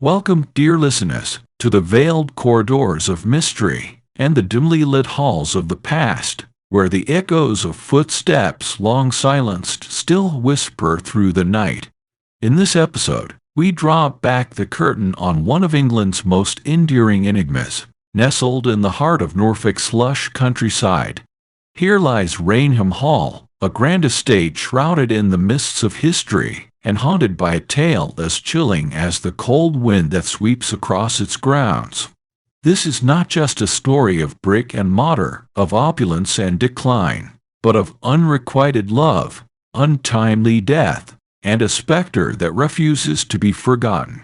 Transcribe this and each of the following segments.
Welcome, dear listeners, to the veiled corridors of mystery and the dimly lit halls of the past, where the echoes of footsteps long silenced still whisper through the night. In this episode, we draw back the curtain on one of England's most enduring enigmas, nestled in the heart of Norfolk's lush countryside. Here lies Raynham Hall, a grand estate shrouded in the mists of history, and haunted by a tale as chilling as the cold wind that sweeps across its grounds. This is not just a story of brick and mortar, of opulence and decline, but of unrequited love, untimely death, and a specter that refuses to be forgotten.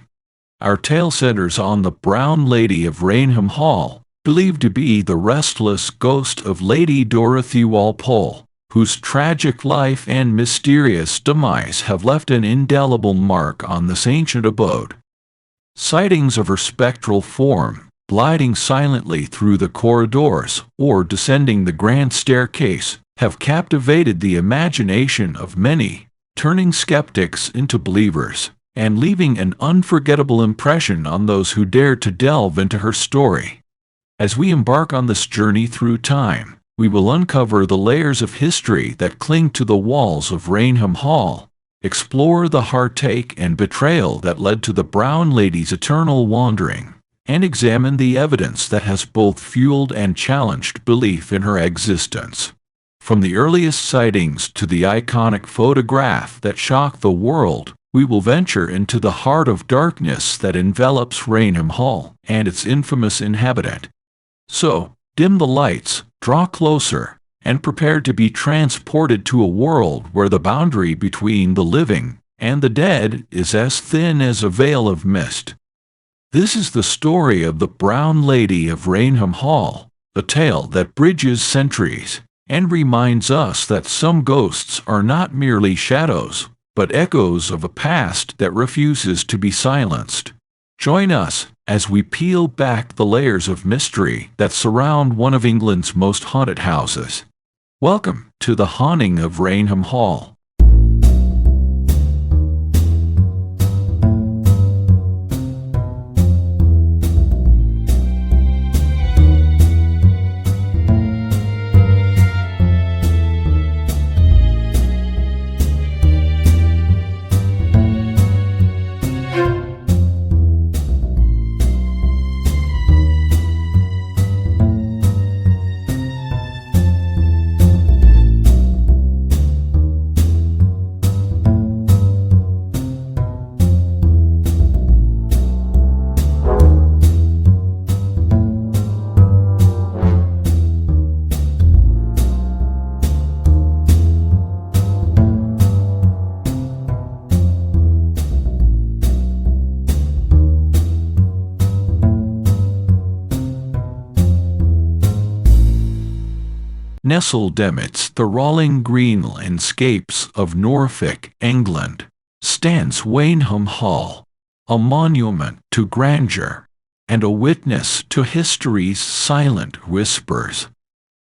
Our tale centers on the Brown Lady of Raynham Hall, believed to be the restless ghost of Lady Dorothy Walpole, whose tragic life and mysterious demise have left an indelible mark on this ancient abode. Sightings of her spectral form, gliding silently through the corridors or descending the grand staircase, have captivated the imagination of many, turning skeptics into believers, and leaving an unforgettable impression on those who dare to delve into her story. As we embark on this journey through time, we will uncover the layers of history that cling to the walls of Raynham Hall, explore the heartache and betrayal that led to the Brown Lady's eternal wandering, and examine the evidence that has both fueled and challenged belief in her existence. From the earliest sightings to the iconic photograph that shocked the world, we will venture into the heart of darkness that envelops Raynham Hall and its infamous inhabitant. So, dim the lights, draw closer, and prepare to be transported to a world where the boundary between the living and the dead is as thin as a veil of mist. This is the story of the Brown Lady of Raynham Hall, a tale that bridges centuries and reminds us that some ghosts are not merely shadows, but echoes of a past that refuses to be silenced. Join us as we peel back the layers of mystery that surround one of England's most haunted houses. Welcome to the haunting of Raynham Hall. Nestled amidst the rolling green landscapes of Norfolk, England, stands Raynham Hall, a monument to grandeur and a witness to history's silent whispers.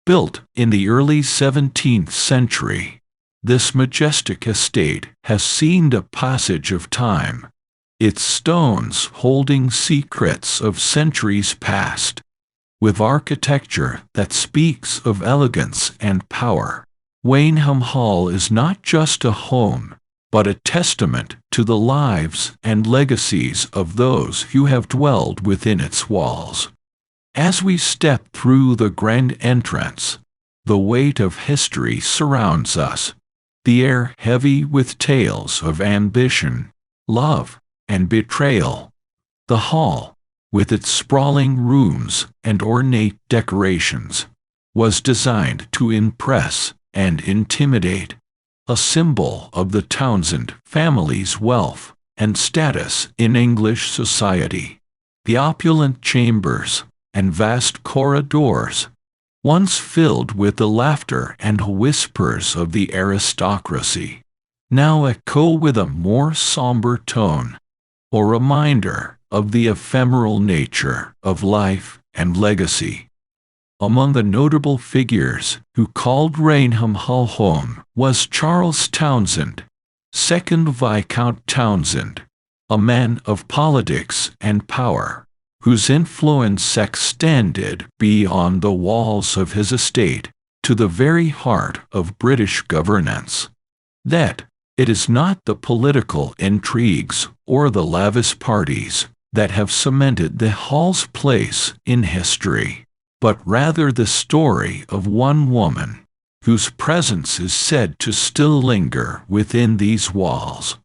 Built in the early 17th century, this majestic estate has seen the passage of time, its stones holding secrets of centuries past. With architecture that speaks of elegance and power, Raynham Hall is not just a home, but a testament to the lives and legacies of those who have dwelled within its walls. As we step through the grand entrance, the weight of history surrounds us, the air heavy with tales of ambition, love, and betrayal. The hall, with its sprawling rooms and ornate decorations, was designed to impress and intimidate, a symbol of the Townsend family's wealth and status in English society. The opulent chambers and vast corridors, once filled with the laughter and whispers of the aristocracy, now echo with a more somber tone, a reminder of the ephemeral nature of life and legacy. Among the notable figures who called Raynham Hall home was Charles Townshend, 2nd Viscount Townshend, a man of politics and power, whose influence extended beyond the walls of his estate to the very heart of British governance. That it is not the political intrigues or the lavish parties that have cemented the Hall's place in history, but rather the story of one woman, whose presence is said to still linger within these walls.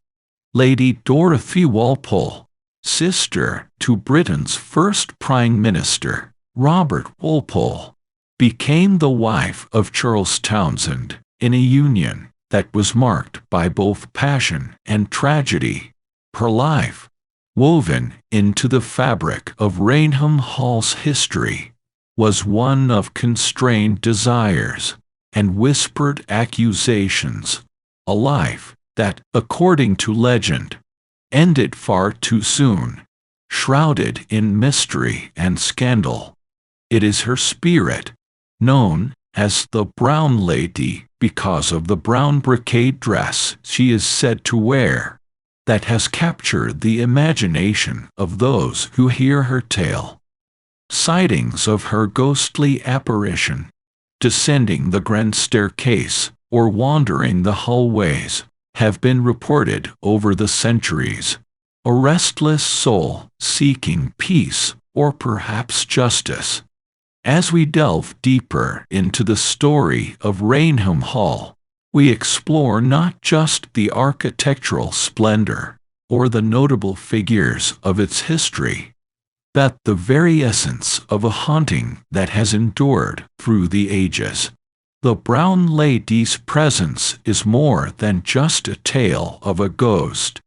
Lady Dorothy Walpole, sister to Britain's first Prime Minister, Robert Walpole, became the wife of Charles Townshend in a union that was marked by both passion and tragedy. Her life, woven into the fabric of Raynham Hall's history, was one of constrained desires and whispered accusations, a life that, according to legend, ended far too soon, shrouded in mystery and scandal. It is her spirit, known as the Brown Lady because of the brown brocade dress she is said to wear, that has captured the imagination of those who hear her tale. Sightings of her ghostly apparition, descending the grand staircase or wandering the hallways, have been reported over the centuries. A restless soul seeking peace or perhaps justice. As we delve deeper into the story of Raynham Hall, we explore not just the architectural splendor or the notable figures of its history, but the very essence of a haunting that has endured through the ages. The Brown Lady's presence is more than just a tale of a ghost.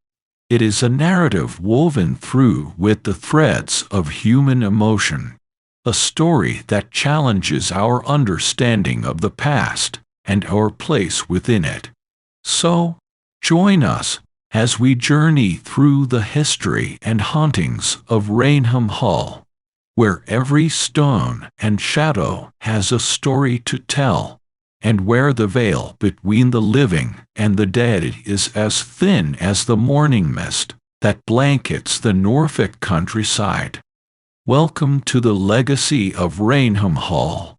It is a narrative woven through with the threads of human emotion, a story that challenges our understanding of the past and our place within it. So, join us as we journey through the history and hauntings of Raynham Hall, where every stone and shadow has a story to tell, and where the veil between the living and the dead is as thin as the morning mist that blankets the Norfolk countryside. Welcome to the legacy of Raynham Hall.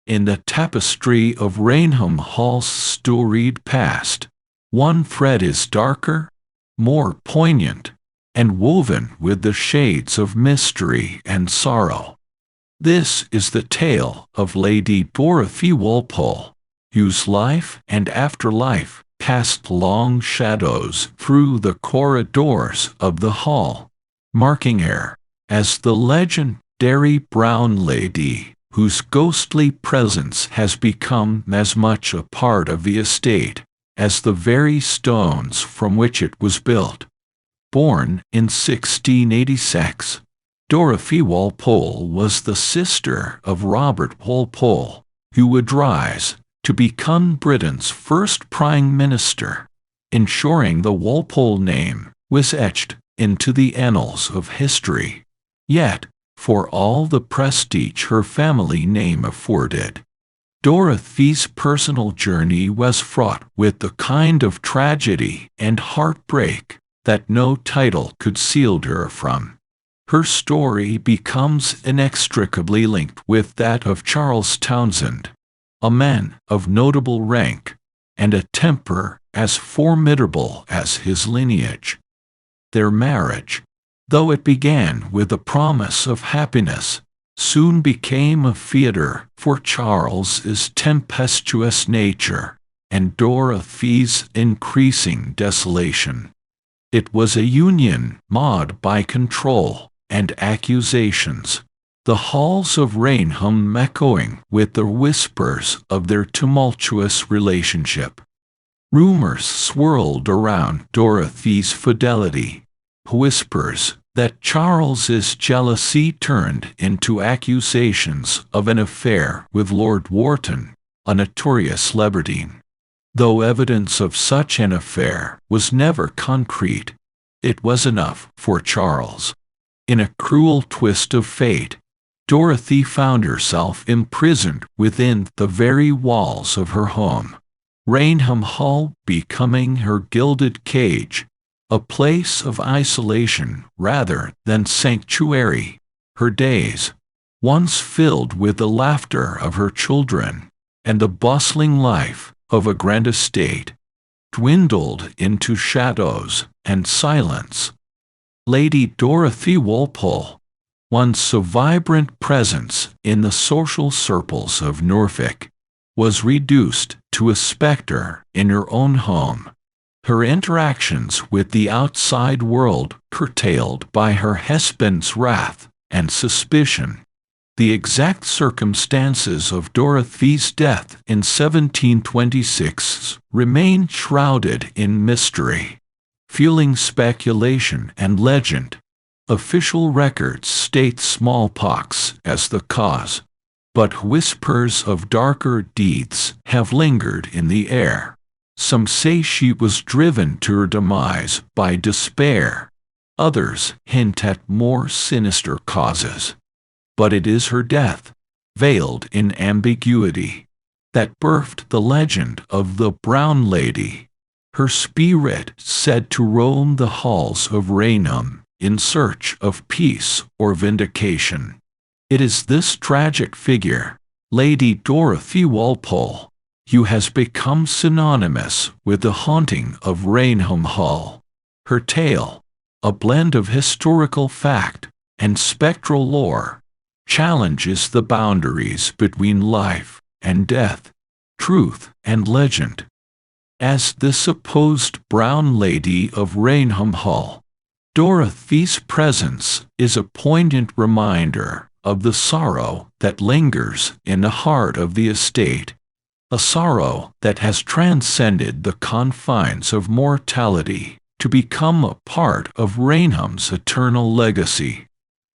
In the tapestry of Raynham Hall's storied past, one thread is darker, more poignant, and woven with the shades of mystery and sorrow. This is the tale of Lady Dorothy Walpole, whose life and afterlife cast long shadows through the corridors of the hall, marking her as the legendary Brown Lady, whose ghostly presence has become as much a part of the estate as the very stones from which it was built. Born in 1686, Dorothy Walpole was the sister of Robert Walpole, who would rise to become Britain's first Prime Minister, ensuring the Walpole name was etched into the annals of history. Yet, for all the prestige her family name afforded, Dorothy's personal journey was fraught with the kind of tragedy and heartbreak that no title could shield her from. Her story becomes inextricably linked with that of Charles Townshend, a man of notable rank and a temper as formidable as his lineage. Their marriage, though it began with a promise of happiness, soon became a theater for Charles's tempestuous nature and Dorothy's increasing desolation. It was a union marred by control and accusations, the halls of Raynham echoing with the whispers of their tumultuous relationship. Rumors swirled around Dorothy's fidelity. Whispers that Charles's jealousy turned into accusations of an affair with Lord Wharton, a notorious libertine. Though evidence of such an affair was never concrete, it was enough for Charles. In a cruel twist of fate, Dorothy found herself imprisoned within the very walls of her home, Raynham Hall becoming her gilded cage, a place of isolation rather than sanctuary. Her days, once filled with the laughter of her children and the bustling life of a grand estate, dwindled into shadows and silence. Lady Dorothy Walpole, once a vibrant presence in the social circles of Norfolk, was reduced to a spectre in her own home, her interactions with the outside world curtailed by her husband's wrath and suspicion. The exact circumstances of Dorothy's death in 1726 remain shrouded in mystery, fueling speculation and legend. Official records state smallpox as the cause, but whispers of darker deeds have lingered in the air. Some say she was driven to her demise by despair. Others hint at more sinister causes. But it is her death, veiled in ambiguity, that birthed the legend of the Brown Lady, her spirit said to roam the halls of Raynham in search of peace or vindication. It is this tragic figure, Lady Dorothy Walpole, who has become synonymous with the haunting of Raynham Hall. Her tale, a blend of historical fact and spectral lore, challenges the boundaries between life and death, truth and legend. As the supposed Brown Lady of Raynham Hall, Dorothy's presence is a poignant reminder of the sorrow that lingers in the heart of the estate, a sorrow that has transcended the confines of mortality to become a part of Raynham's eternal legacy.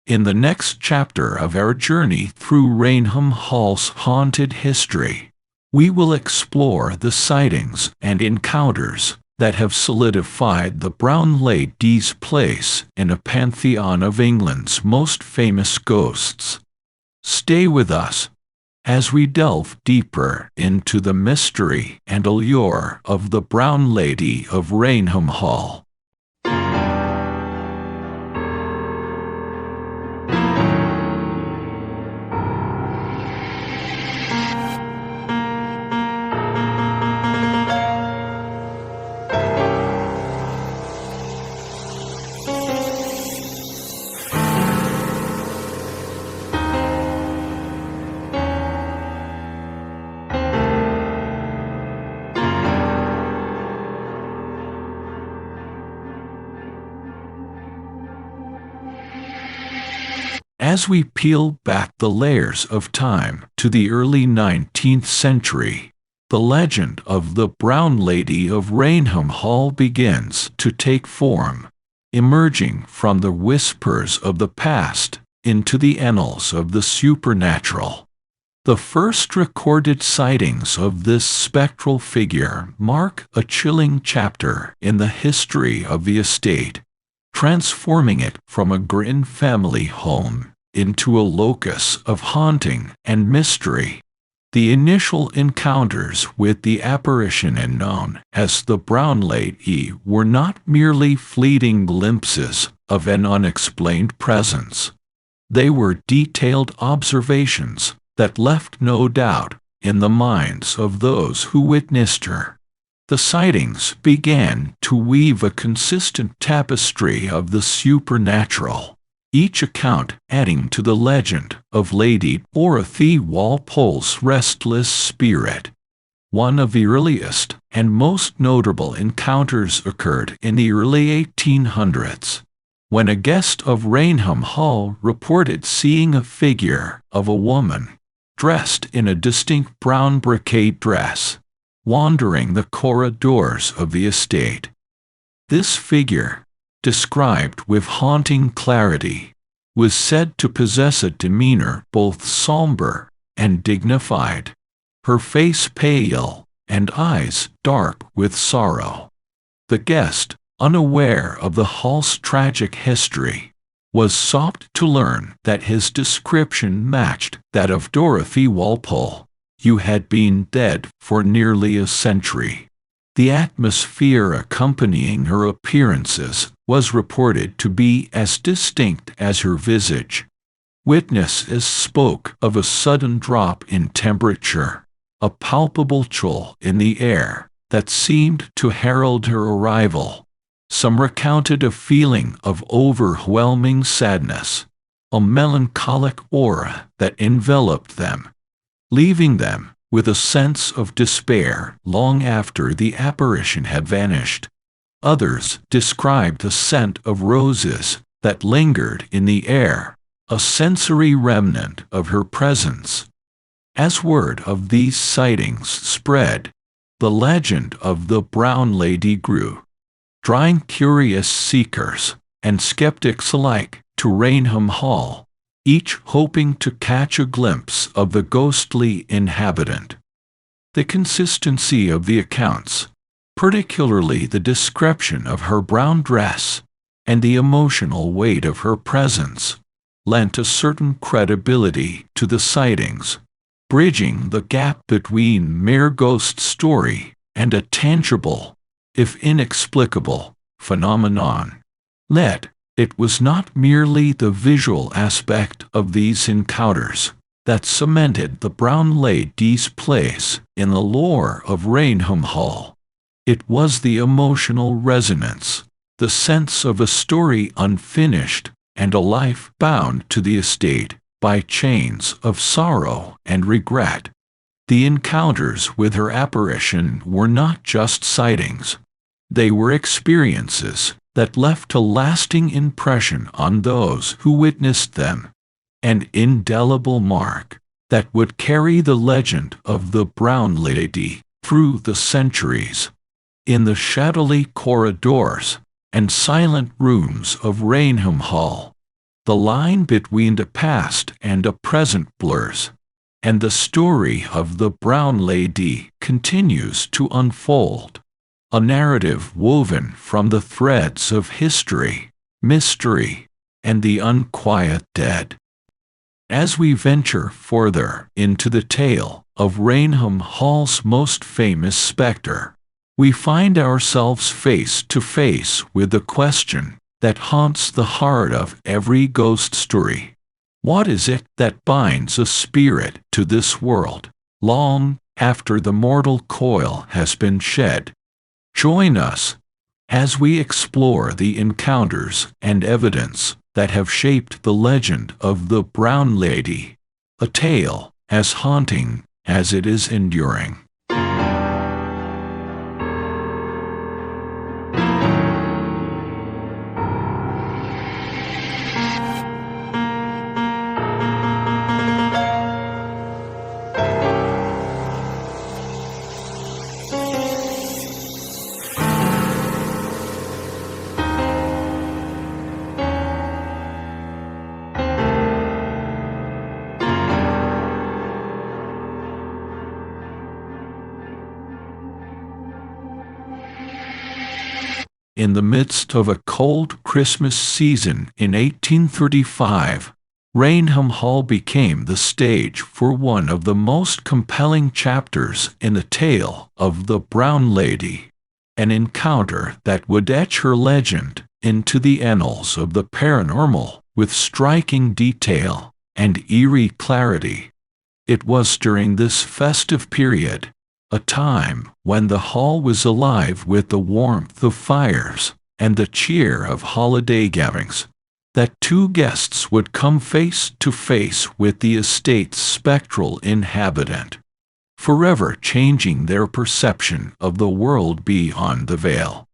In the next chapter of our journey through Raynham Hall's haunted history, we will explore the sightings and encounters that have solidified the Brown Lady's place in a pantheon of England's most famous ghosts. Stay with us as we delve deeper into the mystery and allure of the Brown Lady of Raynham Hall. As we peel back the layers of time to the early 19th century, the legend of the Brown Lady of Raynham Hall begins to take form, emerging from the whispers of the past into the annals of the supernatural. The first recorded sightings of this spectral figure mark a chilling chapter in the history of the estate, transforming it from a grim family home into a locus of haunting and mystery. The initial encounters with the apparition known as the Brown Lady were not merely fleeting glimpses of an unexplained presence. They were detailed observations that left no doubt in the minds of those who witnessed her. The sightings began to weave a consistent tapestry of the supernatural, each account adding to the legend of Lady Dorothy Walpole's restless spirit. One of the earliest and most notable encounters occurred in the early 1800s, when a guest of Raynham Hall reported seeing a figure of a woman, dressed in a distinct brown brocade dress, wandering the corridors of the estate. This figure, described with haunting clarity, was said to possess a demeanor both somber and dignified, her face pale and eyes dark with sorrow. The guest, unaware of the hall's tragic history, was shocked to learn that his description matched that of Dorothy Walpole, who had been dead for nearly a century. The atmosphere accompanying her appearances was reported to be as distinct as her visage. Witnesses spoke of a sudden drop in temperature, a palpable chill in the air that seemed to herald her arrival. Some recounted a feeling of overwhelming sadness, a melancholic aura that enveloped them, leaving them with a sense of despair long after the apparition had vanished. Others described the scent of roses that lingered in the air, a sensory remnant of her presence. As word of these sightings spread, the legend of the Brown Lady grew, drawing curious seekers and skeptics alike to Raynham Hall, each hoping to catch a glimpse of the ghostly inhabitant. The consistency of the accounts, particularly the description of her brown dress and the emotional weight of her presence, lent a certain credibility to the sightings, bridging the gap between mere ghost story and a tangible, if inexplicable, phenomenon. Yet, it was not merely the visual aspect of these encounters that cemented the Brown Lady's place in the lore of Raynham Hall. It was the emotional resonance, the sense of a story unfinished and a life bound to the estate by chains of sorrow and regret. The encounters with her apparition were not just sightings. They were experiences that left a lasting impression on those who witnessed them, an indelible mark that would carry the legend of the Brown Lady through the centuries. In the shadowy corridors and silent rooms of Raynham Hall, the line between the past and the present blurs, and the story of the Brown Lady continues to unfold, a narrative woven from the threads of history, mystery, and the unquiet dead. As we venture further into the tale of Raynham Hall's most famous spectre, we find ourselves face to face with the question that haunts the heart of every ghost story. What is it that binds a spirit to this world, long after the mortal coil has been shed? Join us as we explore the encounters and evidence that have shaped the legend of the Brown Lady, a tale as haunting as it is enduring. In the midst of a cold Christmas season in 1835, Raynham Hall became the stage for one of the most compelling chapters in the tale of the Brown Lady, an encounter that would etch her legend into the annals of the paranormal with striking detail and eerie clarity. It was during this festive period, a time when the hall was alive with the warmth of fires and the cheer of holiday gatherings, that two guests would come face to face with the estate's spectral inhabitant, forever changing their perception of the world beyond the veil.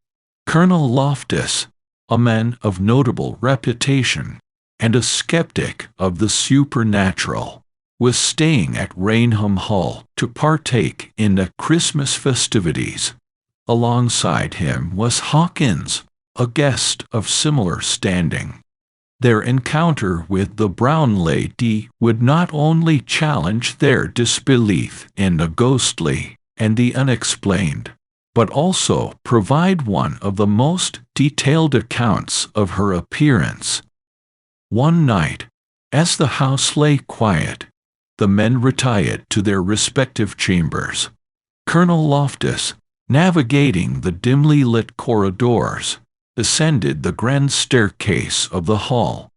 Colonel Loftus, a man of notable reputation and a skeptic of the supernatural, was staying at Raynham Hall to partake in the Christmas festivities. Alongside him was Hawkins, a guest of similar standing. Their encounter with the brown lady would not only challenge their disbelief in the ghostly and the unexplained, but also provide one of the most detailed accounts of her appearance. One night, as the house lay quiet, the men retired to their respective chambers. Colonel Loftus, navigating the dimly lit corridors, ascended the grand staircase of the hall.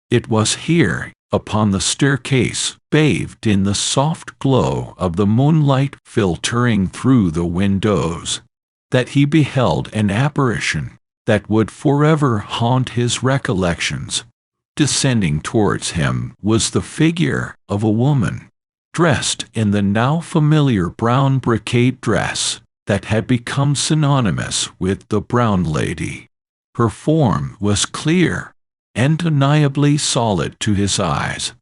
It was here, upon the staircase, bathed in the soft glow of the moonlight filtering through the windows, that he beheld an apparition that would forever haunt his recollections. Descending towards him was the figure of a woman, dressed in the now familiar brown brocade dress that had become synonymous with the brown lady. Her form was clear, undeniably solid to his eyes,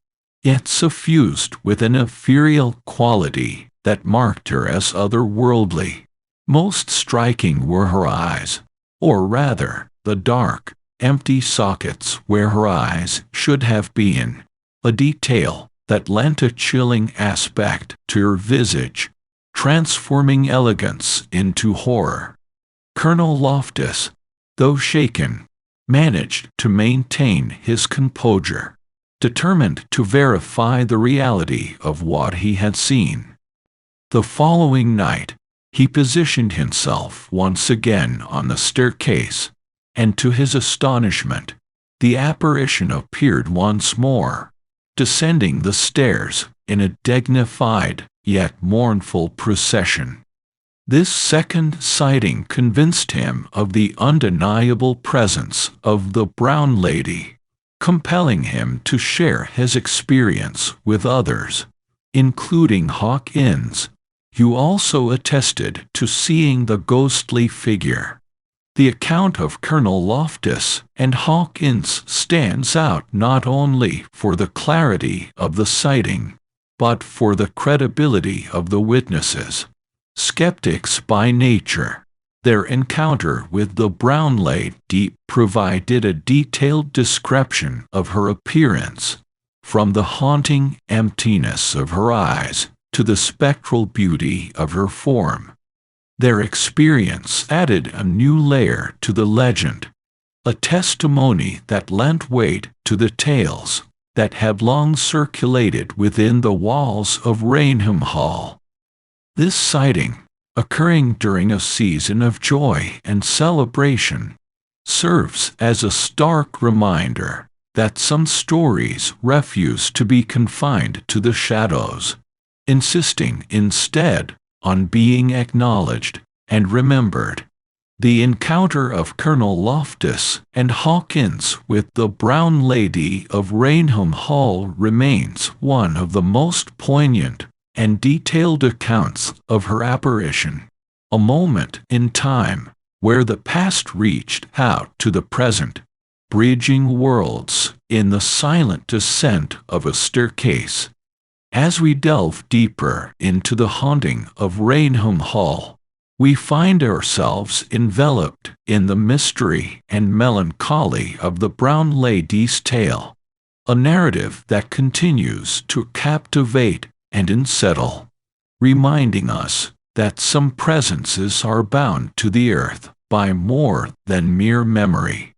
yet suffused with an ethereal quality that marked her as otherworldly. Most striking were her eyes, or rather, the dark, empty sockets where her eyes should have been, a detail that lent a chilling aspect to her visage, transforming elegance into horror. Colonel Loftus, though shaken, managed to maintain his composure, determined to verify the reality of what he had seen. The following night, he positioned himself once again on the staircase, and to his astonishment, the apparition appeared once more, descending the stairs in a dignified yet mournful procession. This second sighting convinced him of the undeniable presence of the brown lady, compelling him to share his experience with others, including Hawkins, who also attested to seeing the ghostly figure. The account of Colonel Loftus and Hawkins stands out not only for the clarity of the sighting, but for the credibility of the witnesses. Skeptics by nature, their encounter with the brown lady provided a detailed description of her appearance, from the haunting emptiness of her eyes to the spectral beauty of her form. Their experience added a new layer to the legend, a testimony that lent weight to the tales that had long circulated within the walls of Raynham Hall. This sighting, occurring during a season of joy and celebration, serves as a stark reminder that some stories refuse to be confined to the shadows, insisting instead on being acknowledged and remembered. The encounter of Colonel Loftus and Hawkins with the brown lady of Raynham Hall remains one of the most poignant and detailed accounts of her apparition, a moment in time where the past reached out to the present, bridging worlds in the silent descent of a staircase. As we delve deeper into the haunting of Raynham Hall, we find ourselves enveloped in the mystery and melancholy of the brown lady's tale, a narrative that continues to captivate and unsettle, reminding us that some presences are bound to the earth by more than mere memory.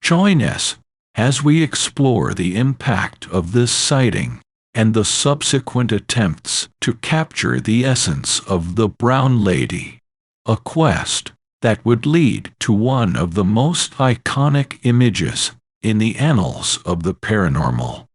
Join us as we explore the impact of this sighting and the subsequent attempts to capture the essence of the brown lady, a quest that would lead to one of the most iconic images in the annals of the paranormal.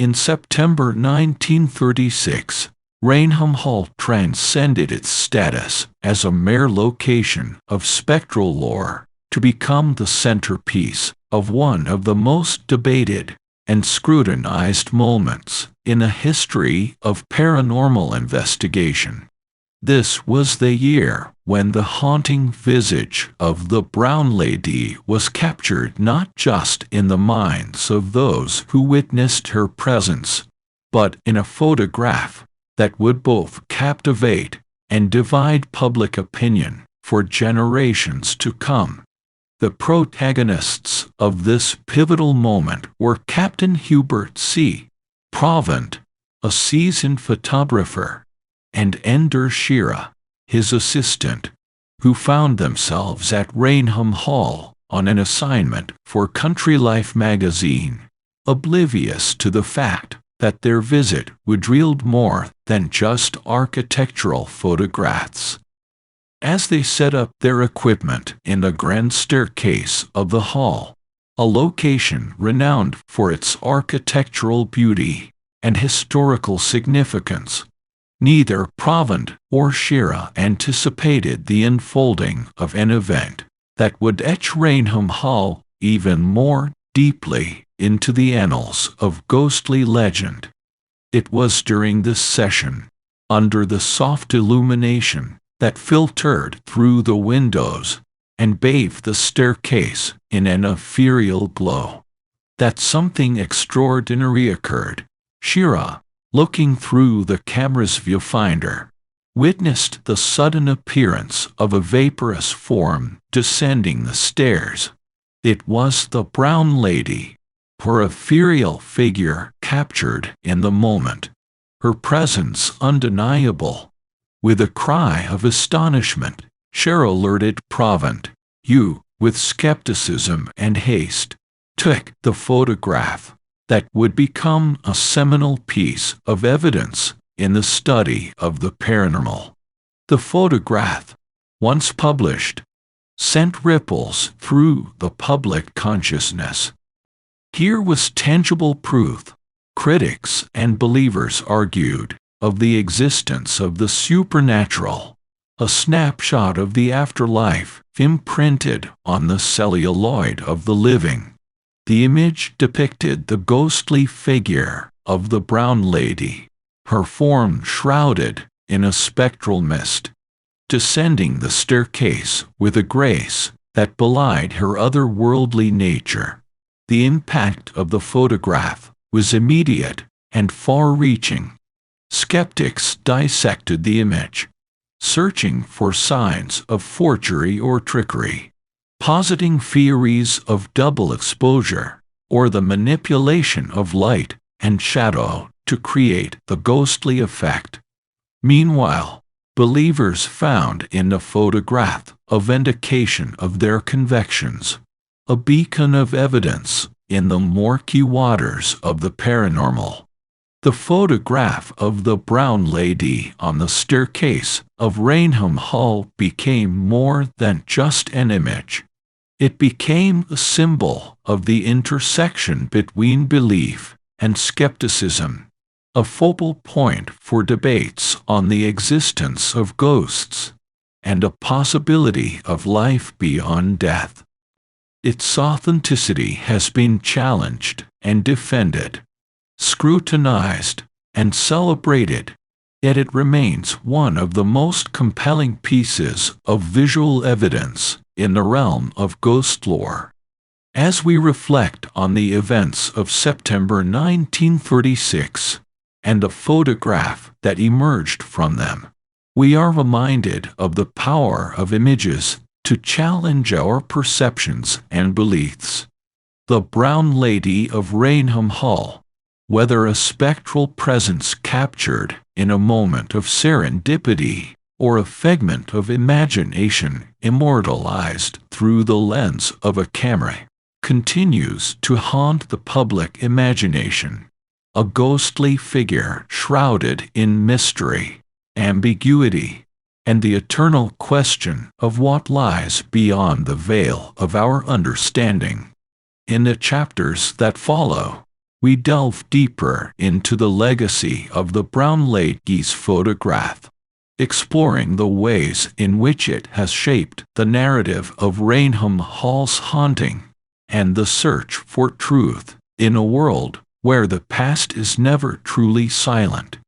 in September 1936, Raynham Hall transcended its status as a mere location of spectral lore to become the centerpiece of one of the most debated and scrutinized moments in the history of paranormal investigation. This was the year when the haunting visage of the Brown Lady was captured not just in the minds of those who witnessed her presence, but in a photograph that would both captivate and divide public opinion for generations to come. The protagonists of this pivotal moment were Captain Hubert C. Provant, a seasoned photographer, and Ender Shira, his assistant, who found themselves at Raynham Hall on an assignment for Country Life magazine, oblivious to the fact that their visit would yield more than just architectural photographs. As they set up their equipment in the grand staircase of the hall, a location renowned for its architectural beauty and historical significance, neither Provant or Shira anticipated the unfolding of an event that would etch Raynham Hall even more deeply into the annals of ghostly legend. It was during this session, under the soft illumination that filtered through the windows and bathed the staircase in an ethereal glow, that something extraordinary occurred. Shira, looking through the camera's viewfinder, witnessed the sudden appearance of a vaporous form descending the stairs. It was the Brown Lady, her ethereal figure captured in the moment, her presence undeniable. With a cry of astonishment, Shira alerted Provant, who, with skepticism and haste, took the photograph that would become a seminal piece of evidence in the study of the paranormal. The photograph, once published, sent ripples through the public consciousness. Here was tangible proof, critics and believers argued, of the existence of the supernatural, a snapshot of the afterlife imprinted on the celluloid of the living. The image depicted the ghostly figure of the Brown Lady, her form shrouded in a spectral mist, descending the staircase with a grace that belied her otherworldly nature. The impact of the photograph was immediate and far-reaching. Skeptics dissected the image, searching for signs of forgery or trickery, positing theories of double exposure or the manipulation of light and shadow to create the ghostly effect. Meanwhile, believers found in the photograph a vindication of their convictions, a beacon of evidence in the murky waters of the paranormal. The photograph of the Brown Lady on the staircase of Raynham Hall became more than just an image. It became a symbol of the intersection between belief and skepticism, a focal point for debates on the existence of ghosts and a possibility of life beyond death. Its authenticity has been challenged and defended, scrutinized, and celebrated, yet it remains one of the most compelling pieces of visual evidence in the realm of ghost lore. As we reflect on the events of September 1936 and the photograph that emerged from them, we are reminded of the power of images to challenge our perceptions and beliefs. The Brown Lady of Raynham Hall, whether a spectral presence captured in a moment of serendipity or a figment of imagination immortalized through the lens of a camera, continues to haunt the public imagination. A ghostly figure shrouded in mystery, ambiguity, and the eternal question of what lies beyond the veil of our understanding. In the chapters that follow, we delve deeper into the legacy of the brown lady's photograph, exploring the ways in which it has shaped the narrative of Raynham Hall's haunting and the search for truth in a world where the past is never truly silent.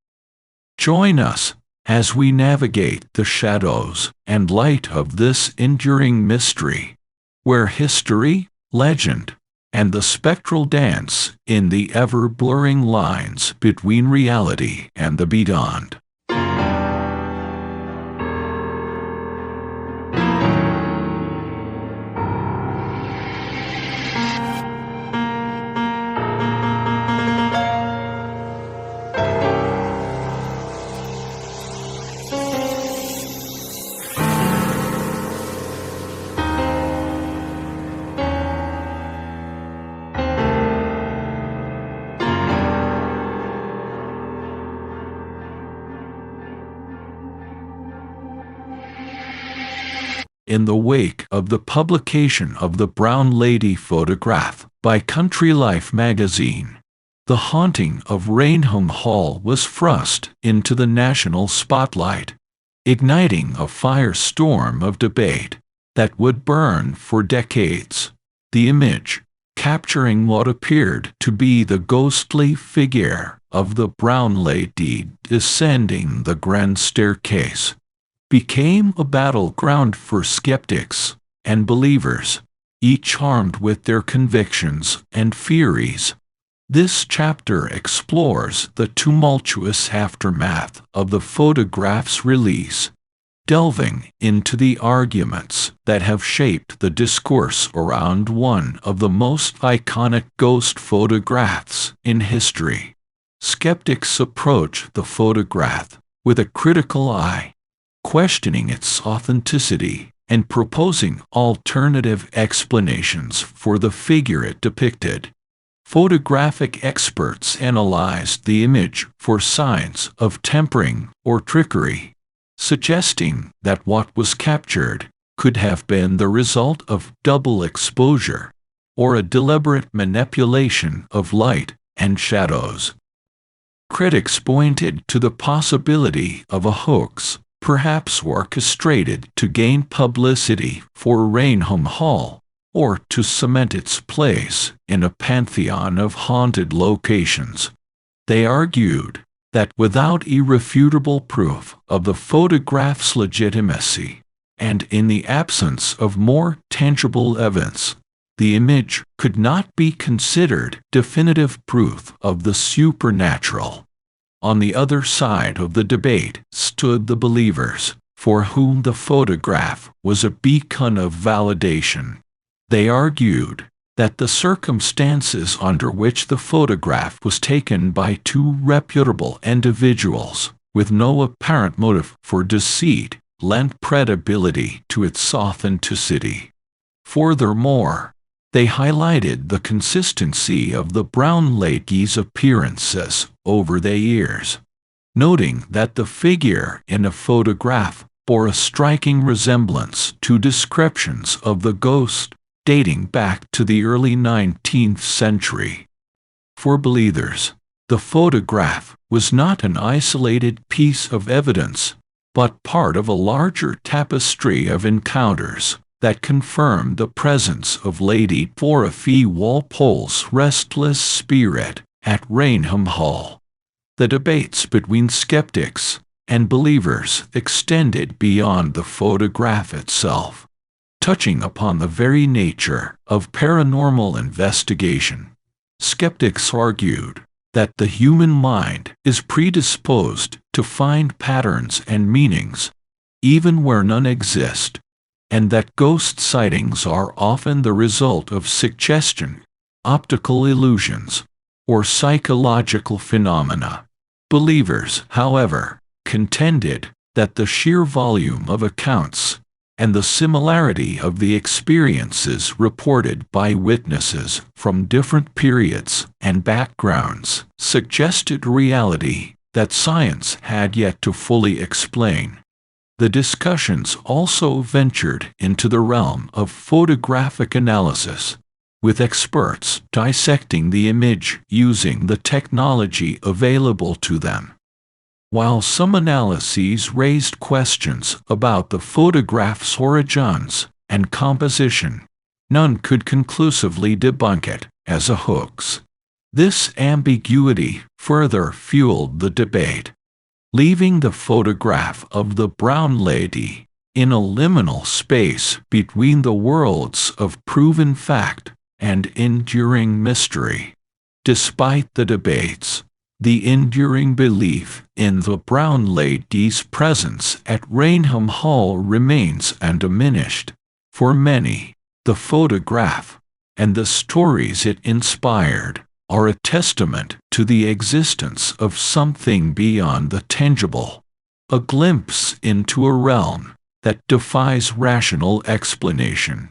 Join us as we navigate the shadows and light of this enduring mystery, where history, legend, and the spectral dance in the ever-blurring lines between reality and the beyond. In the wake of the publication of the Brown Lady photograph by Country Life magazine, the haunting of Raynham Hall was thrust into the national spotlight, igniting a firestorm of debate that would burn for decades. The image, capturing what appeared to be the ghostly figure of the Brown Lady descending the grand staircase, became a battleground for skeptics and believers, each armed with their convictions and theories. This chapter explores the tumultuous aftermath of the photograph's release, delving into the arguments that have shaped the discourse around one of the most iconic ghost photographs in history. Skeptics approach the photograph with a critical eye, questioning its authenticity and proposing alternative explanations for the figure it depicted. Photographic experts analyzed the image for signs of tempering or trickery, suggesting that what was captured could have been the result of double exposure or a deliberate manipulation of light and shadows. Critics pointed to the possibility of a hoax, perhaps orchestrated to gain publicity for Raynham Hall, or to cement its place in a pantheon of haunted locations. They argued that without irrefutable proof of the photograph's legitimacy, and in the absence of more tangible evidence, the image could not be considered definitive proof of the supernatural. On the other side of the debate stood the believers, for whom the photograph was a beacon of validation. They argued that the circumstances under which the photograph was taken by two reputable individuals, with no apparent motive for deceit, lent credibility to its authenticity. Furthermore, they highlighted the consistency of the Brown Lady's appearances over the years, noting that the figure in a photograph bore a striking resemblance to descriptions of the ghost dating back to the early 19th century. For believers, the photograph was not an isolated piece of evidence, but part of a larger tapestry of encounters that confirmed the presence of Lady Dorothy Walpole's restless spirit at Raynham Hall. The debates between skeptics and believers extended beyond the photograph itself, touching upon the very nature of paranormal investigation. Skeptics argued that the human mind is predisposed to find patterns and meanings, even where none exist, and that ghost sightings are often the result of suggestion, optical illusions, or psychological phenomena. Believers, however, contended that the sheer volume of accounts and the similarity of the experiences reported by witnesses from different periods and backgrounds suggested reality that science had yet to fully explain. The discussions also ventured into the realm of photographic analysis, with experts dissecting the image using the technology available to them. While some analyses raised questions about the photograph's origins and composition, none could conclusively debunk it as a hoax. This ambiguity further fueled the debate, leaving the photograph of the brown lady in a liminal space between the worlds of proven fact and enduring mystery. Despite the debates, the enduring belief in the brown lady's presence at Raynham Hall remains undiminished. For many, the photograph and the stories it inspired are a testament to the existence of something beyond the tangible, a glimpse into a realm that defies rational explanation.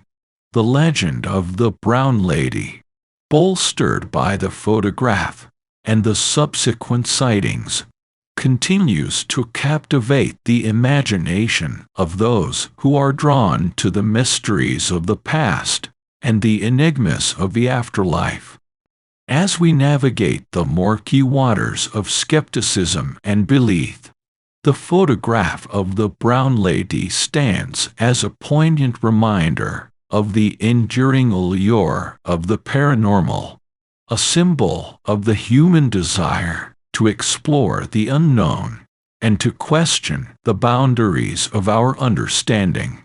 The legend of the brown lady, bolstered by the photograph and the subsequent sightings, continues to captivate the imagination of those who are drawn to the mysteries of the past and the enigmas of the afterlife. As we navigate the murky waters of skepticism and belief, the photograph of the brown lady stands as a poignant reminder of the enduring allure of the paranormal, a symbol of the human desire to explore the unknown and to question the boundaries of our understanding.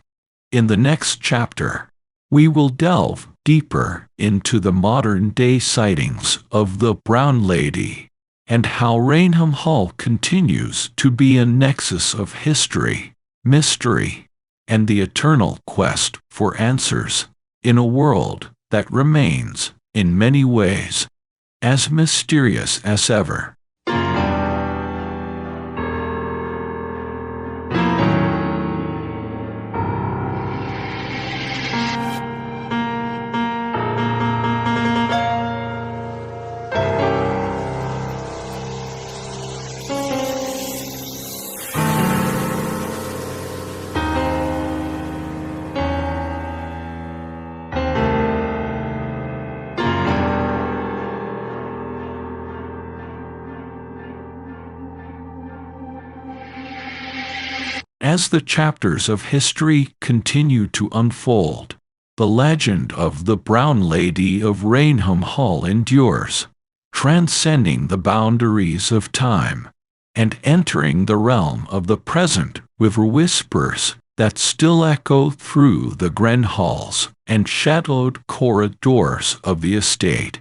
In the next chapter, we will delve deeper into the modern-day sightings of the brown lady and how Raynham Hall continues to be a nexus of history, mystery, and the eternal quest for answers in a world that remains, in many ways, as mysterious as ever. As the chapters of history continue to unfold, the legend of the brown lady of Raynham Hall endures, transcending the boundaries of time and entering the realm of the present with whispers that still echo through the grand halls and shadowed corridors of the estate.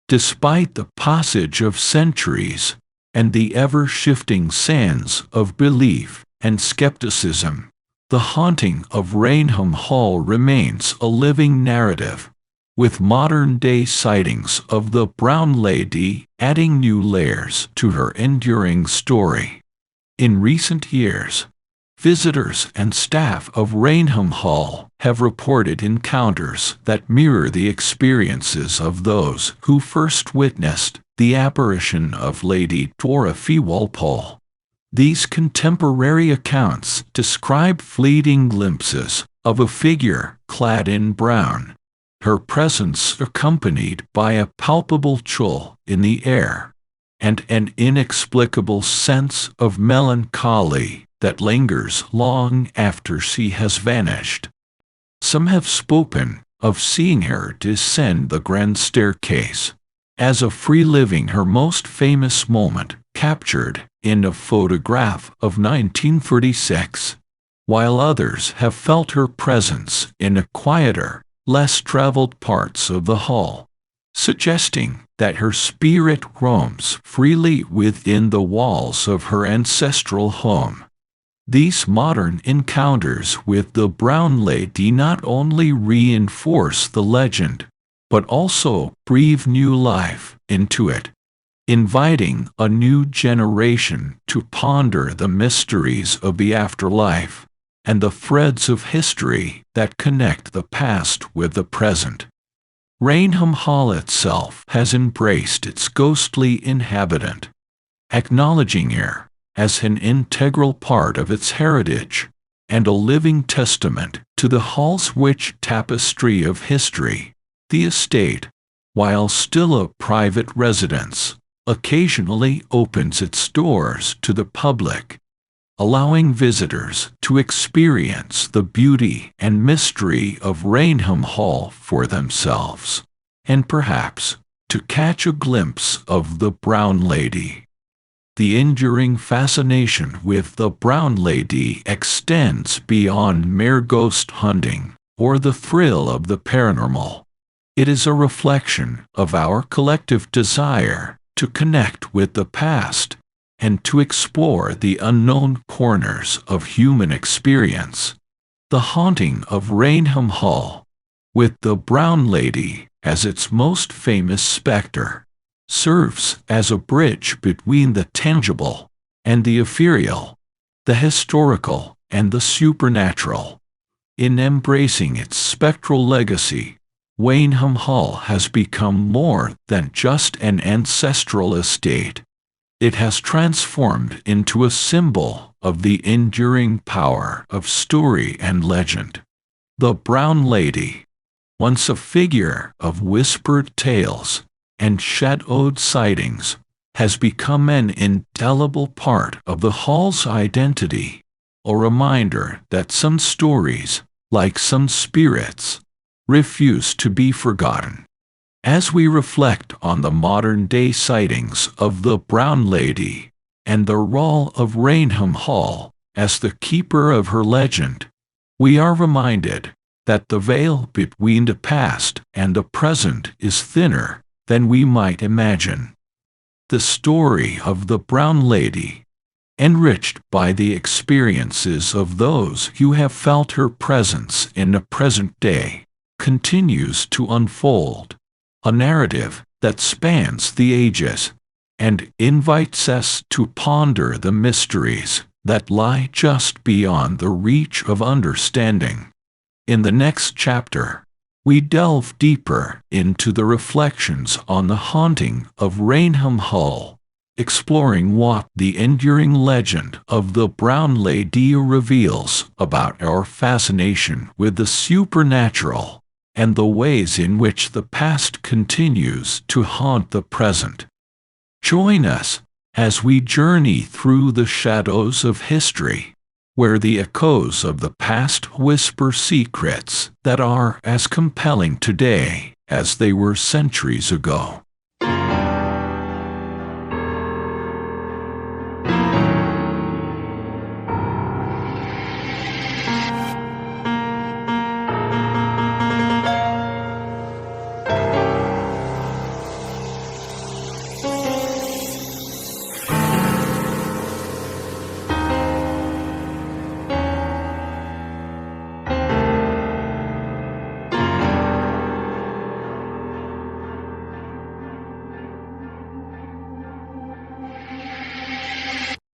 Despite the passage of centuries and the ever-shifting sands of belief and skepticism, the haunting of Raynham Hall remains a living narrative, with modern-day sightings of the brown lady adding new layers to her enduring story. In recent years, visitors and staff of Raynham Hall have reported encounters that mirror the experiences of those who first witnessed the apparition of Lady Dorothy Walpole. These contemporary accounts describe fleeting glimpses of a figure clad in brown, her presence accompanied by a palpable chill in the air, and an inexplicable sense of melancholy that lingers long after she has vanished. Some have spoken of seeing her descend the grand staircase, as of reliving her most famous moment captured in a photograph of 1936, while others have felt her presence in a quieter, less traveled parts of the hall, suggesting that her spirit roams freely within the walls of her ancestral home. These modern encounters with the brown lady not only reinforce the legend, but also breathe new life into it, inviting a new generation to ponder the mysteries of the afterlife and the threads of history that connect the past with the present. Raynham Hall itself has embraced its ghostly inhabitant, acknowledging her as an integral part of its heritage and a living testament to the hall's rich tapestry of history. The estate, while still a private residence, occasionally opens its doors to the public, allowing visitors to experience the beauty and mystery of Raynham Hall for themselves, and perhaps to catch a glimpse of the Brown Lady. The enduring fascination with the Brown Lady extends beyond mere ghost hunting or the thrill of the paranormal. It is a reflection of our collective desire to connect with the past and to explore the unknown corners of human experience. The haunting of Raynham Hall, with the Brown Lady as its most famous specter, serves as a bridge between the tangible and the ethereal, the historical and the supernatural. In embracing its spectral legacy, Raynham Hall has become more than just an ancestral estate. It has transformed into a symbol of the enduring power of story and legend. The Brown Lady, once a figure of whispered tales and shadowed sightings, has become an indelible part of the hall's identity, a reminder that some stories, like some spirits, refuse to be forgotten. As we reflect on the modern-day sightings of the Brown Lady and the role of Raynham Hall as the keeper of her legend, we are reminded that the veil between the past and the present is thinner than we might imagine. The story of the Brown Lady, enriched by the experiences of those who have felt her presence in the present day, continues to unfold, a narrative that spans the ages and invites us to ponder the mysteries that lie just beyond the reach of understanding. In the next chapter, we delve deeper into the reflections on the haunting of Raynham Hall, exploring what the enduring legend of the Brown Lady reveals about our fascination with the supernatural and the ways in which the past continues to haunt the present. Join us as we journey through the shadows of history, where the echoes of the past whisper secrets that are as compelling today as they were centuries ago.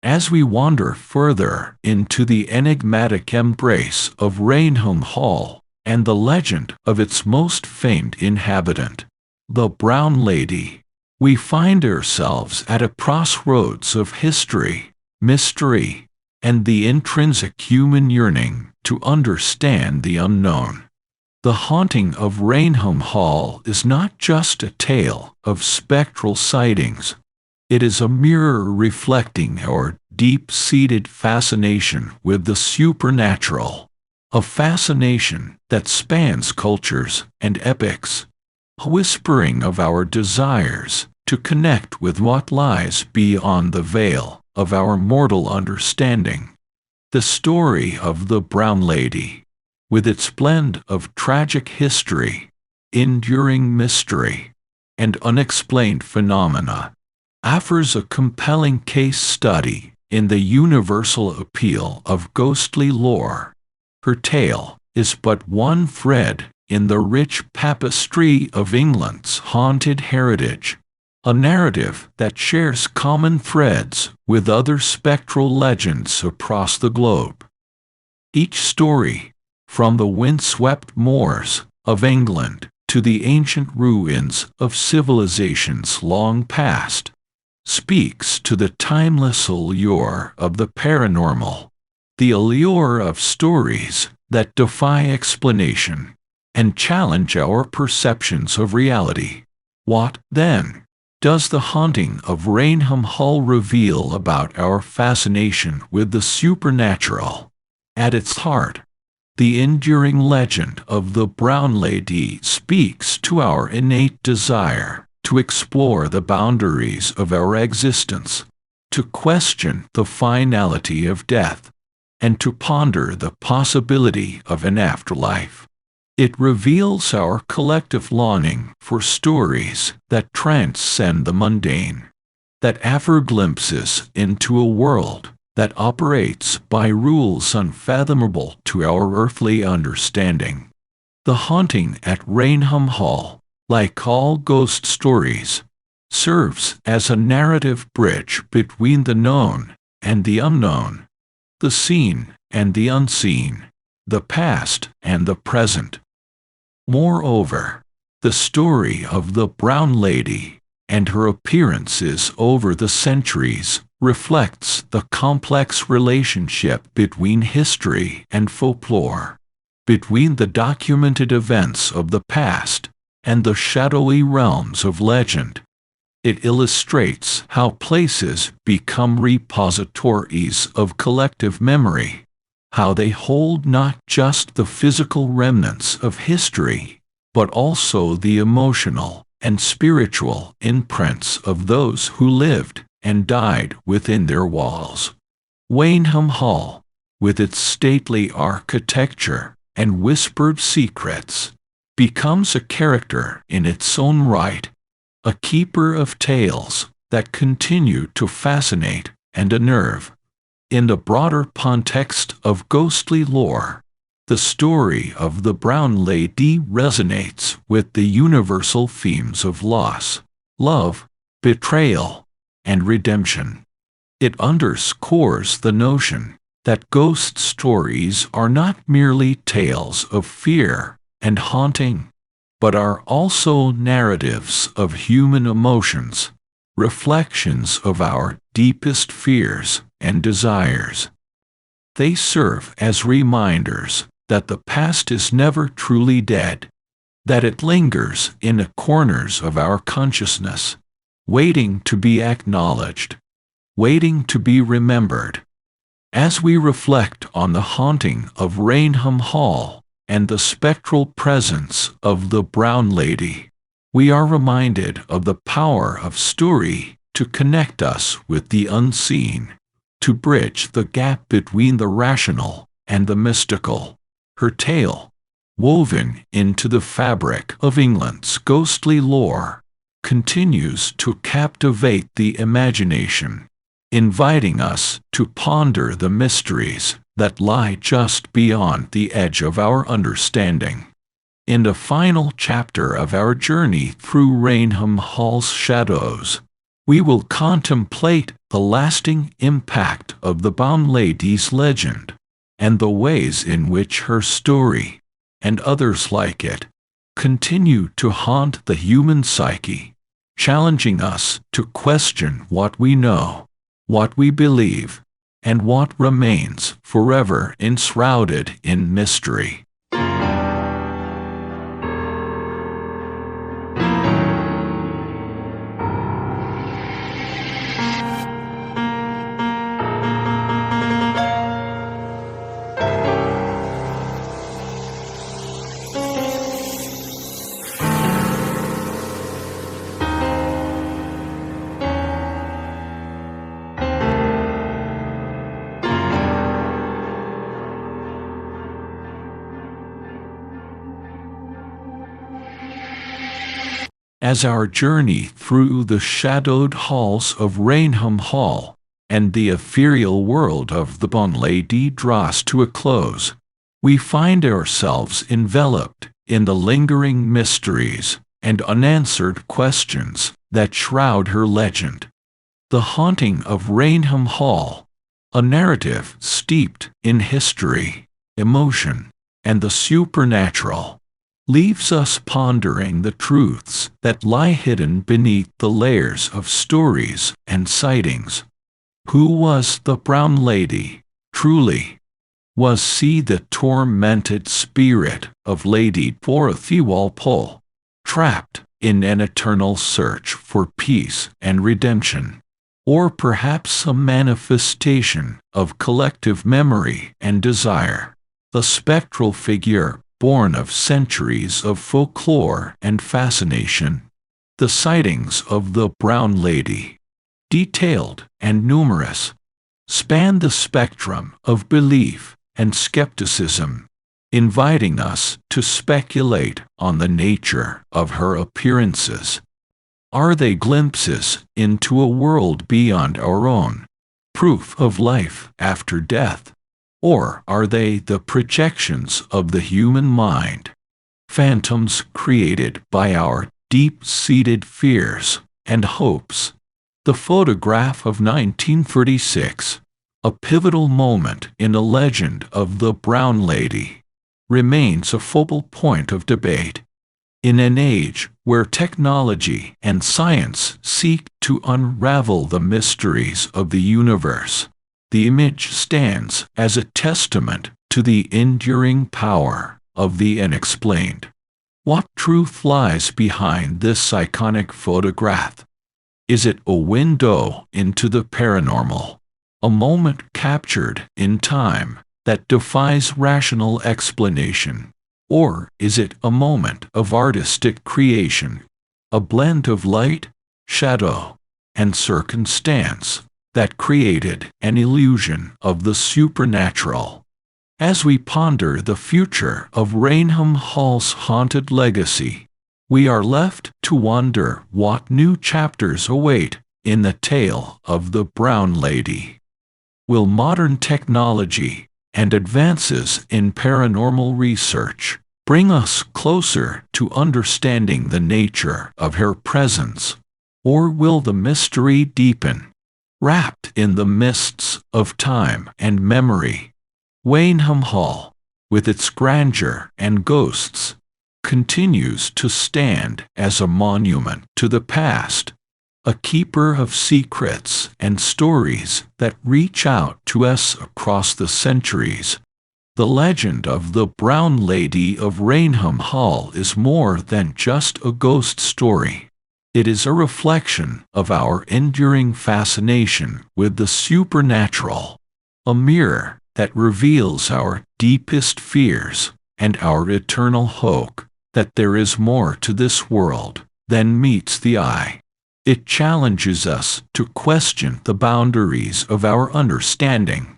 As we wander further into the enigmatic embrace of Raynham Hall and the legend of its most famed inhabitant, the Brown Lady, we find ourselves at a crossroads of history, mystery, and the intrinsic human yearning to understand the unknown. The haunting of Raynham Hall is not just a tale of spectral sightings. It is a mirror reflecting our deep-seated fascination with the supernatural, a fascination that spans cultures and epochs, a whispering of our desires to connect with what lies beyond the veil of our mortal understanding. The story of the Brown Lady, with its blend of tragic history, enduring mystery, and unexplained phenomena, offers a compelling case study in the universal appeal of ghostly lore. Her tale is but one thread in the rich tapestry of England's haunted heritage, a narrative that shares common threads with other spectral legends across the globe. Each story, from the windswept moors of England to the ancient ruins of civilizations long past, speaks to the timeless allure of the paranormal, the allure of stories that defy explanation, and challenge our perceptions of reality. What, then, does the haunting of Raynham Hall reveal about our fascination with the supernatural? At its heart, the enduring legend of the Brown Lady speaks to our innate desire to explore the boundaries of our existence, to question the finality of death, and to ponder the possibility of an afterlife. It reveals our collective longing for stories that transcend the mundane, that offer glimpses into a world that operates by rules unfathomable to our earthly understanding. The haunting at Raynham Hall, like all ghost stories, serves as a narrative bridge between the known and the unknown, the seen and the unseen, the past and the present. Moreover, the story of the Brown Lady and her appearances over the centuries reflects the complex relationship between history and folklore, between the documented events of the past and the shadowy realms of legend. It illustrates how places become repositories of collective memory, how they hold not just the physical remnants of history, but also the emotional and spiritual imprints of those who lived and died within their walls. Raynham Hall, with its stately architecture and whispered secrets, becomes a character in its own right, a keeper of tales that continue to fascinate and unnerve. In the broader context of ghostly lore, the story of the Brown Lady resonates with the universal themes of loss, love, betrayal, and redemption. It underscores the notion that ghost stories are not merely tales of fear and haunting, but are also narratives of human emotions, reflections of our deepest fears and desires. They serve as reminders that the past is never truly dead, that it lingers in the corners of our consciousness, waiting to be acknowledged, waiting to be remembered. As we reflect on the haunting of Raynham Hall and the spectral presence of the Brown Lady, we are reminded of the power of story to connect us with the unseen, to bridge the gap between the rational and the mystical. Her tale, woven into the fabric of England's ghostly lore, continues to captivate the imagination, inviting us to ponder the mysteries that lie just beyond the edge of our understanding. In the final chapter of our journey through Raynham Hall's shadows, we will contemplate the lasting impact of the Brown Lady's legend, and the ways in which her story, and others like it, continue to haunt the human psyche, challenging us to question what we know, what we believe, and what remains forever enshrouded in mystery. As our journey through the shadowed halls of Raynham Hall and the ethereal world of the Brown Lady draws to a close, we find ourselves enveloped in the lingering mysteries and unanswered questions that shroud her legend. The haunting of Raynham Hall, a narrative steeped in history, emotion, and the supernatural, leaves us pondering the truths that lie hidden beneath the layers of stories and sightings. Who was the Brown Lady, truly? Was she the tormented spirit of Lady Dorothy Walpole, trapped in an eternal search for peace and redemption? Or perhaps a manifestation of collective memory and desire, a spectral figure born of centuries of folklore and fascination? The sightings of the Brown Lady, detailed and numerous, span the spectrum of belief and skepticism, inviting us to speculate on the nature of her appearances. Are they glimpses into a world beyond our own, proof of life after death? Or are they the projections of the human mind, phantoms created by our deep-seated fears and hopes? The photograph of 1936, a pivotal moment in the legend of the Brown Lady, remains a focal point of debate. In an age where technology and science seek to unravel the mysteries of the universe, the image stands as a testament to the enduring power of the unexplained. What truth lies behind this iconic photograph? Is it a window into the paranormal, a moment captured in time that defies rational explanation? Or is it a moment of artistic creation, a blend of light, shadow, and circumstance that created an illusion of the supernatural? As we ponder the future of Raynham Hall's haunted legacy, we are left to wonder what new chapters await in the tale of the Brown Lady. Will modern technology and advances in paranormal research bring us closer to understanding the nature of her presence? Or will the mystery deepen, wrapped in the mists of time and memory? Raynham Hall, with its grandeur and ghosts, continues to stand as a monument to the past, a keeper of secrets and stories that reach out to us across the centuries. The legend of the Brown Lady of Raynham Hall is more than just a ghost story. It is a reflection of our enduring fascination with the supernatural, a mirror that reveals our deepest fears and our eternal hope that there is more to this world than meets the eye. It challenges us to question the boundaries of our understanding,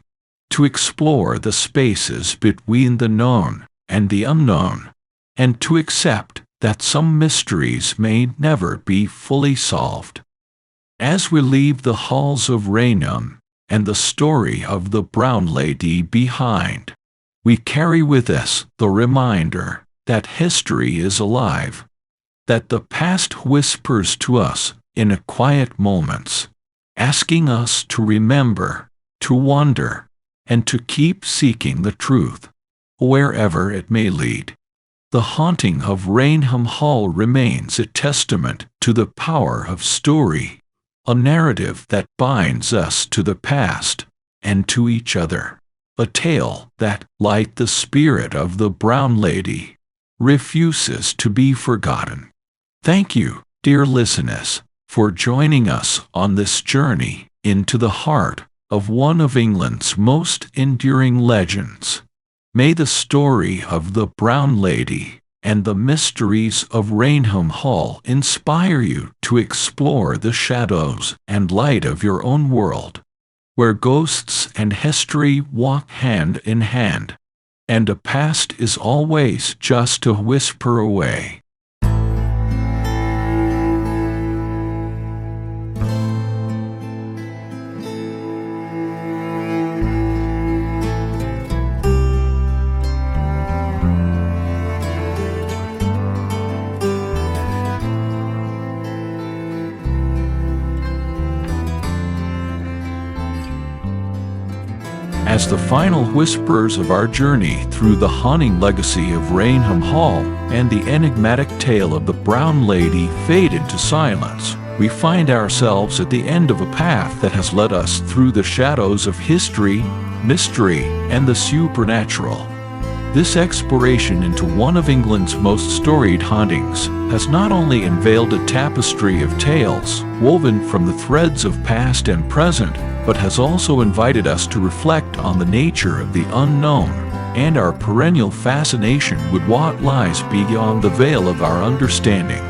to explore the spaces between the known and the unknown, and to accept that some mysteries may never be fully solved. As we leave the halls of Raynham and the story of the Brown Lady behind, we carry with us the reminder that history is alive, that the past whispers to us in quiet moments, asking us to remember, to wonder, and to keep seeking the truth, wherever it may lead. The haunting of Raynham Hall remains a testament to the power of story, a narrative that binds us to the past and to each other, a tale that, like the spirit of the Brown Lady, refuses to be forgotten. Thank you, dear listeners, for joining us on this journey into the heart of one of England's most enduring legends. May the story of the Brown Lady and the mysteries of Raynham Hall inspire you to explore the shadows and light of your own world, where ghosts and history walk hand in hand, and the past is always just a whisper away. As the final whispers of our journey through the haunting legacy of Raynham Hall and the enigmatic tale of the Brown Lady fade into silence, we find ourselves at the end of a path that has led us through the shadows of history, mystery, and the supernatural. This exploration into one of England's most storied hauntings has not only unveiled a tapestry of tales woven from the threads of past and present, but has also invited us to reflect on the nature of the unknown and our perennial fascination with what lies beyond the veil of our understanding.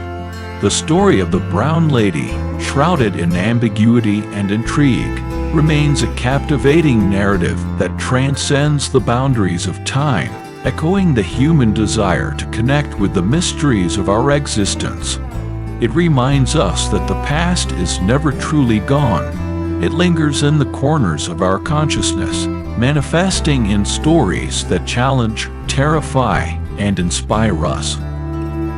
The story of the Brown Lady, shrouded in ambiguity and intrigue, remains a captivating narrative that transcends the boundaries of time, echoing the human desire to connect with the mysteries of our existence. It reminds us that the past is never truly gone. It lingers in the corners of our consciousness, manifesting in stories that challenge, terrify, and inspire us.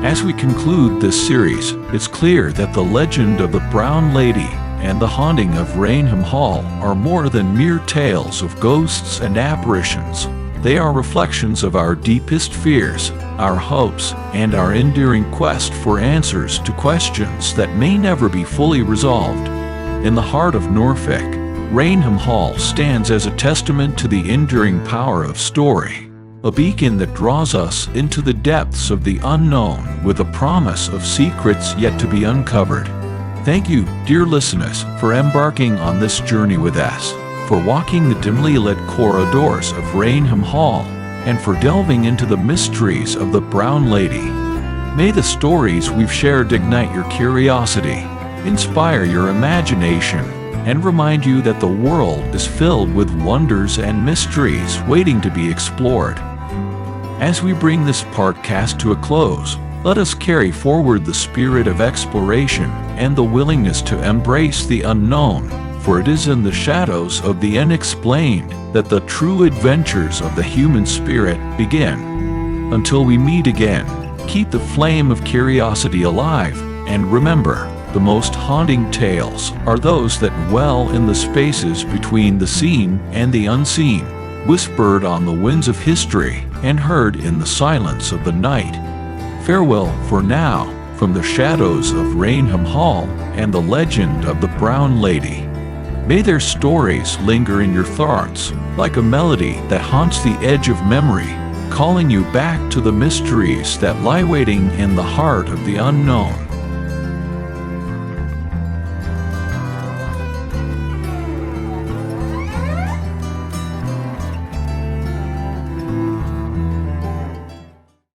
As we conclude this series, it's clear that the legend of the Brown Lady and the haunting of Raynham Hall are more than mere tales of ghosts and apparitions. They are reflections of our deepest fears, our hopes, and our enduring quest for answers to questions that may never be fully resolved. In the heart of Norfolk, Raynham Hall stands as a testament to the enduring power of story, a beacon that draws us into the depths of the unknown with a promise of secrets yet to be uncovered. Thank you, dear listeners, for embarking on this journey with us, for walking the dimly lit corridors of Raynham Hall, and for delving into the mysteries of the Brown Lady. May the stories we've shared ignite your curiosity, inspire your imagination, and remind you that the world is filled with wonders and mysteries waiting to be explored. As we bring this podcast to a close, let us carry forward the spirit of exploration and the willingness to embrace the unknown, for it is in the shadows of the unexplained that the true adventures of the human spirit begin. Until we meet again, keep the flame of curiosity alive, and remember, the most haunting tales are those that dwell in the spaces between the seen and the unseen, whispered on the winds of history and heard in the silence of the night. Farewell for now, from the shadows of Raynham Hall and the legend of the Brown Lady. May their stories linger in your thoughts, like a melody that haunts the edge of memory, calling you back to the mysteries that lie waiting in the heart of the unknown.